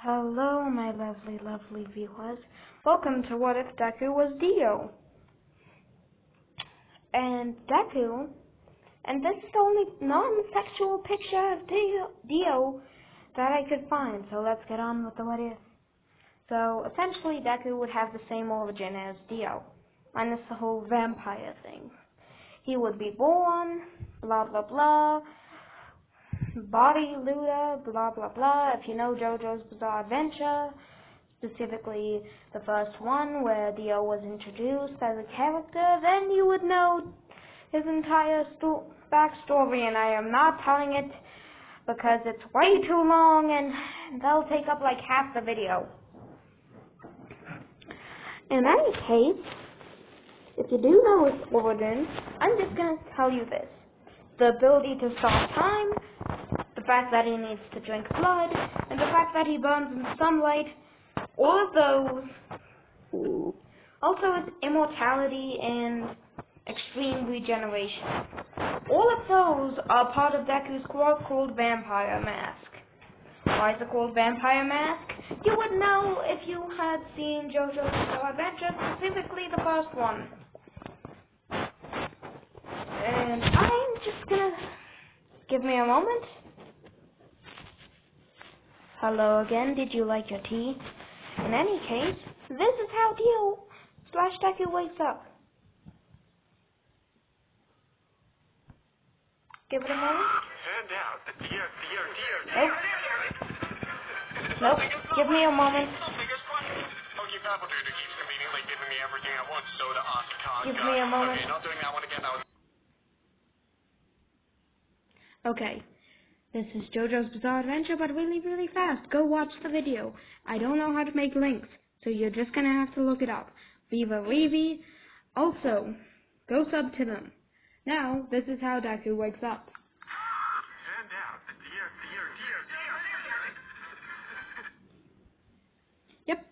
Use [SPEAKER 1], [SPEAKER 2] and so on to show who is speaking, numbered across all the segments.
[SPEAKER 1] Hello, my lovely viewers. Welcome to What If Deku Was DIO. And Deku, and this is the only non-sexual picture of DIO that I could find, so let's get on with the what if. So, essentially, Deku would have the same origin as DIO, minus the whole vampire thing. He would be born, blah blah blah, body looter, blah blah blah. If you know JoJo's Bizarre Adventure, specifically the first one where DIO was introduced as a character, then you would know his entire backstory, and I am not telling it because it's way too long and that'll take up like half the video. In any case, if you do know his origin, I'm just going to tell you this. The ability to stop time, the fact that he needs to drink blood, and the fact that he burns in sunlight, all of those. Also his immortality and extreme regeneration. All of those are part of Deku's quirk called Vampire Mask. Why is it called Vampire Mask? You would know if you had seen JoJo's Bizarre Adventure, specifically the first one. And I'm just gonna give me a moment. Hello again, did you like your tea? In any case, this is how DIO/Deku wakes up. Give it a moment. Nope. Give me a moment. Give me a moment. Okay. This is JoJo's Bizarre Adventure, but really fast. Go watch the video. I don't know how to make links, so you're just gonna have to look it up. Viva Revi. Also, go sub to them. Now, this is how Deku wakes up. Yep.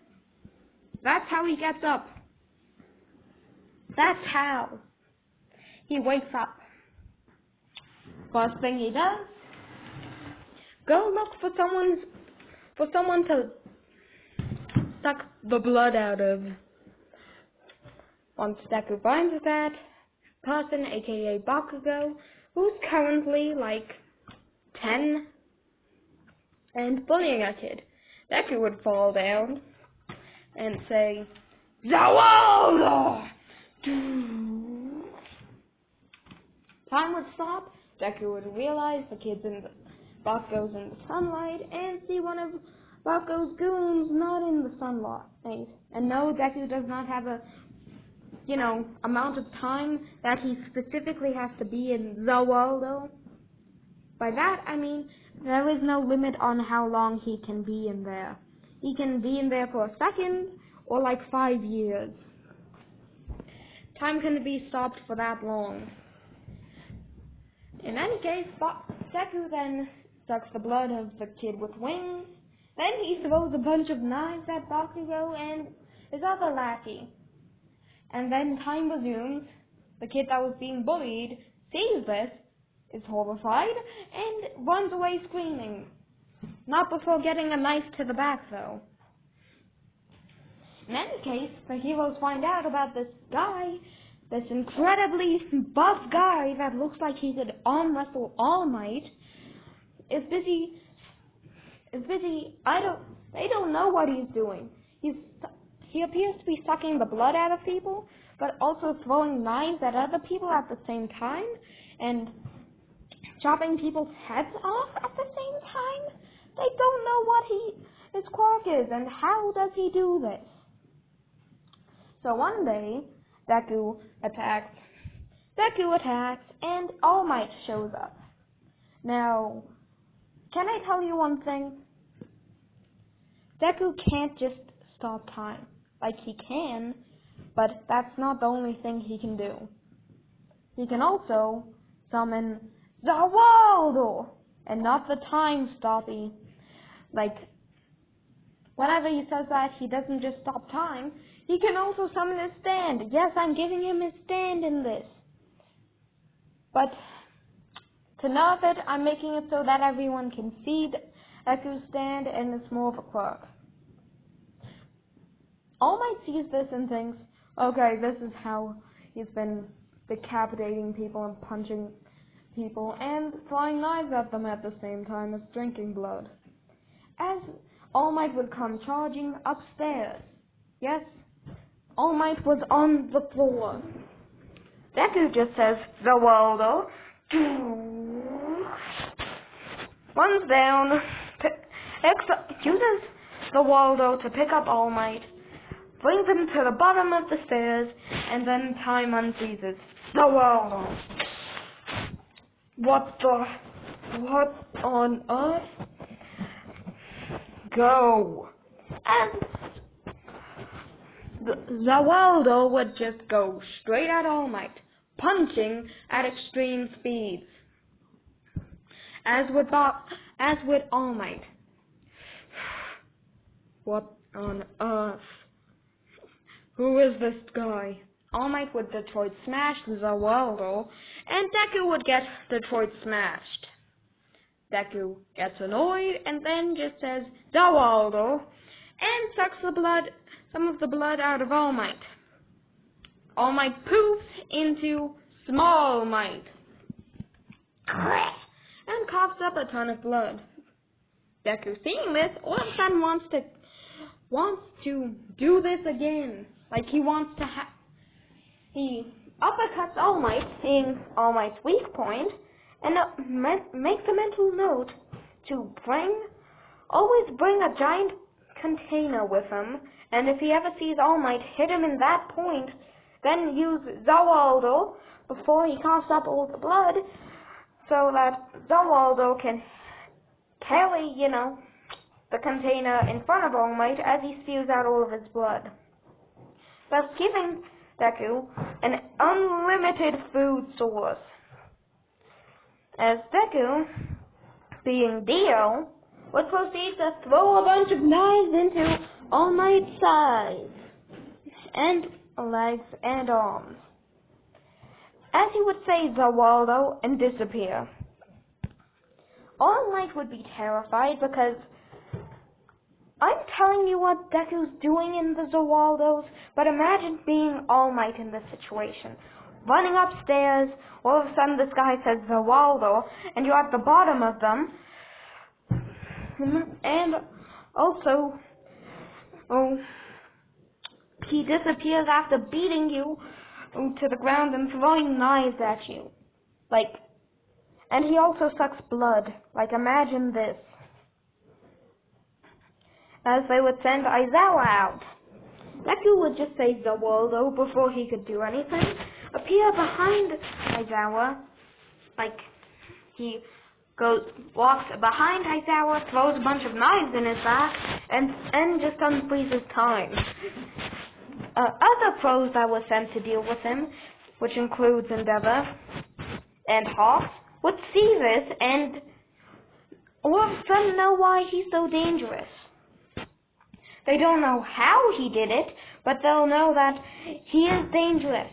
[SPEAKER 1] That's how he gets up. That's how he wakes up. First thing he does, go look for someone to suck the blood out of. Once Deku finds that person, aka Bakugo, who's currently like 10 and bullying a kid, Deku would fall down and say, Zawaldo! Time would stop. Deku would realize the kid's Bakugo's in the sunlight and see one of Bakugo's goons not in the sunlight. And no, Deku does not have a, amount of time that he specifically has to be in Zawaldo. By that, I mean, there is no limit on how long he can be in there. He can be in there for a second or like 5 years. Time can be stopped for that long. In any case, Deku then sucks the blood of the kid with wings. Then he throws a bunch of knives at Bakugo and his other lackey. And then time resumes. The kid that was being bullied sees this, is horrified, and runs away screaming. Not before getting a knife to the back, though. In any case, the heroes find out about this guy, this incredibly buff guy that looks like he could arm wrestle All Might, is busy, they don't know what he's doing. He appears to be sucking the blood out of people, but also throwing knives at other people at the same time, and chopping people's heads off at the same time. They don't know what his quirk is, and how does he do this? So one day, Deku attacks, and All Might shows up. Now, can I tell you one thing? Deku can't just stop time. Like, he can, but that's not the only thing he can do. He can also summon Zawaldo, and not the time stoppy. Like, whenever he says that, he doesn't just stop time. He can also summon his stand. Yes, I'm giving him his stand in this. But to nerf it, I'm making it so that everyone can see Deku's stand, and it's more of a quirk. All Might sees this and thinks, okay, this is how he's been decapitating people and punching people and throwing knives at them at the same time as drinking blood. As All Might would come charging upstairs. Yes, All Might was on the floor. Deku just says, Zawaldo, runs down, uses Zawaldo to pick up All Might, brings him to the bottom of the stairs, and then time unfreezes. Zawaldo. What on earth? Go. And Zawaldo would just go straight at All Might, punching at extreme speeds. As with All Might. What on earth? Who is this guy? All Might would Detroit smash Zawaldo, and Deku would get Detroit smashed. Deku gets annoyed and then just says, Zawaldo, and sucks some of the blood out of All Might. All Might poofs into Small Might, and coughs up a ton of blood. Deku, seeing this, all of a sudden wants to do this again. Like he uppercuts All Might, seeing All Might's weak point, and makes a mental note to always bring a giant container with him, and if he ever sees All Might, hit him in that point, then use Zawaldo before he coughs up all the blood, so that Zawaldo can carry, the container in front of All Might as he spews out all of his blood, thus giving Deku an unlimited food source. As Deku, being DIO, would proceed to throw a bunch of knives into All Might's sides, and legs and arms, as he would say Zawaldo and disappear. All Might would be terrified because I'm telling you what Deku's doing in the Zawaldos, but imagine being All Might in this situation. Running upstairs, all of a sudden this guy says Zawaldo, and you're at the bottom of them. And also, he disappears after beating you to the ground and throwing knives at you. And he also sucks blood. Imagine this. As they would send Aizawa out. Deku would just say Zawaldo before he could do anything, appear behind Aizawa, he walks behind Aizawa, throws a bunch of knives in his back, and just unfreezes time. Other pros that were sent to deal with him, which includes Endeavor and Hawks, would see this and all of a sudden know why he's so dangerous. They don't know how he did it, but they'll know that he is dangerous.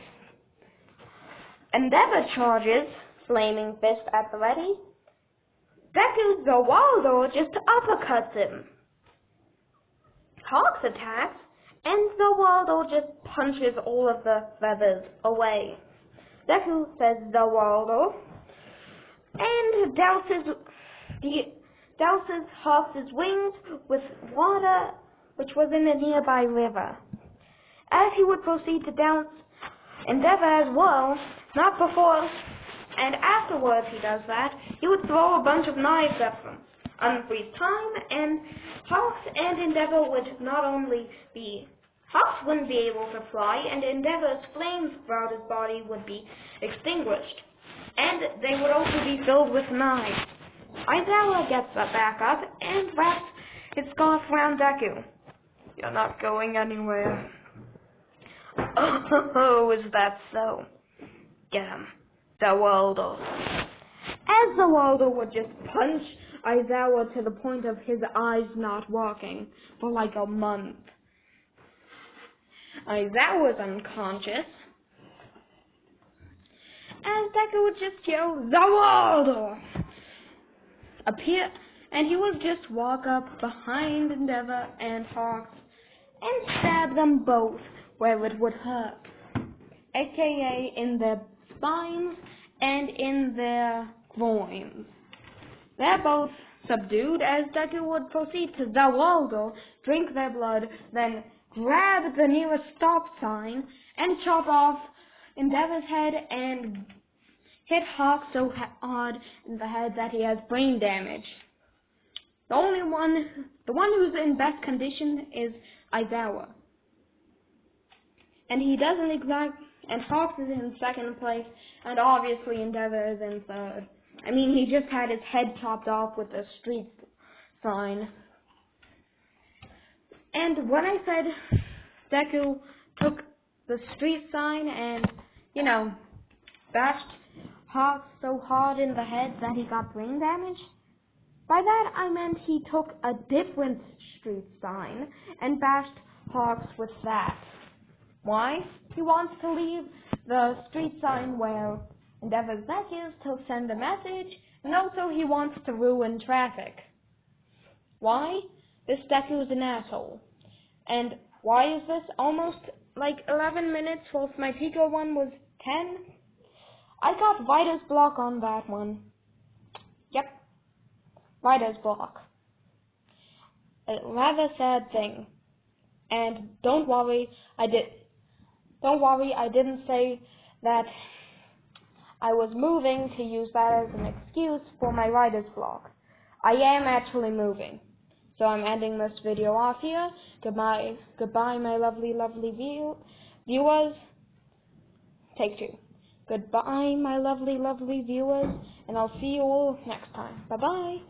[SPEAKER 1] Endeavor charges, Flaming Fist at the ready. Deku Zawaldo just uppercuts him. Hawks attacks, and Zawaldo just punches all of the feathers away. Deku says Zawaldo, and douses Hawks' wings with water which was in a nearby river. As he would proceed to douse Endeavor as well, not before and afterwards he does that, he would throw a bunch of knives at them, unfreeze time, and Hawks and Endeavor would not only be... Hawks wouldn't be able to fly, and Endeavor's flames throughout his body would be extinguished, and they would also be filled with knives. Aizawa gets back up and wraps his scarf around Deku. You're not going anywhere. Oh, is that so? Get him. Zawaldo. As Zawaldo would just punch Aizawa to the point of his eyes not working for a month. Aizawa's unconscious. As Deku would just yell, Zawaldo! and he would just walk up behind Endeavor and Fox and stab them both where it would hurt, aka in their spines and in their groins. They're both subdued as Deku would proceed to Zawaldo, drink their blood, then grab the nearest stop sign and chop off Endeavor's head and hit Hawk so hard in the head that he has brain damage. The one who's in best condition is Aizawa. And he doesn't and Hawks is in second place, and obviously Endeavor is in third. I mean, he just had his head chopped off with a street sign. And when I said Deku took the street sign and, bashed Hawks so hard in the head that he got brain damage, by that I meant he took a different street sign and bashed Hawks with that. Why? He wants to leave the street sign where Endeavor's neck is to send a message, and also he wants to ruin traffic. Why? This Deku's an asshole. And why is this almost like 11 minutes whilst my Pico one was 10? I got writer's block on that one. Yep. Writer's block. A rather sad thing. And don't worry, I didn't say that I was moving to use that as an excuse for my writer's block. I am actually moving. So I'm ending this video off here. Goodbye, my lovely viewers. Take 2. Goodbye, my lovely viewers, and I'll see you all next time. Bye-bye.